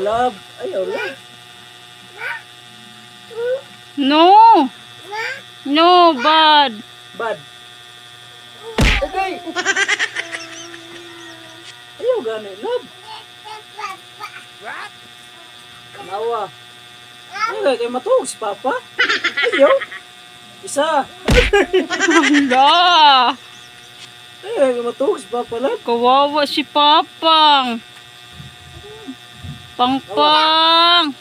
love. Ayaw lang. No. No, bad. Bad. Okay. Ayaw gani, love. Kanawa. Ayaw kayo matulog si Papa. Ayaw. Isa. Hala. Ayaw kayo matulog si Papa, love. Kawawa si Papang. Pangpang.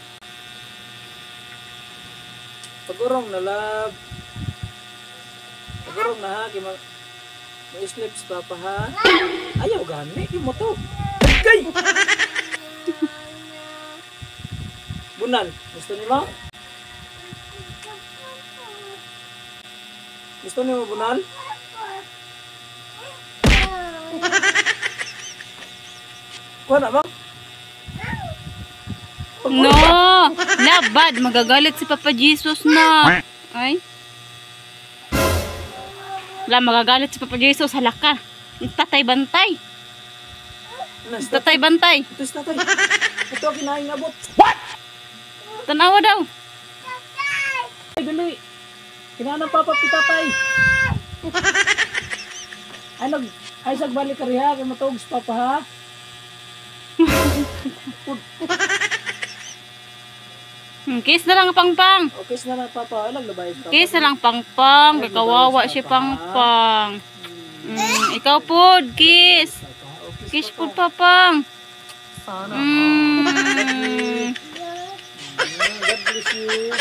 Pagurong na, love. Pagurong na, ha. May sleep si Papa, ha. Ayaw gani, yung mo to. Okay. Bunal, gusto niyo mo? Gusto niyo mo bunal? Kuha na ba? No. Na, bad. Magagalit si Papa Jesus na. Ay. Wala, magagalit si Papa Jesus. Halaka. Tatay bantay. Tatay bantay. Ito si tatay. Ito ang kinain abot. What? Tanawa daw. Ay, dali. Kinain ng Papa pitatay. Ay, sagbalik ka rin, ha. Kaya matawag si Papa, ha. Kiss na lang Pangpang. Okay, na lang Papa. Alam na ba yung Papa? Kiss na lang Pangpang. Kakawawa si Pangpang. Ikaw po, kiss. Kiss po Papang. Sana. God bless you.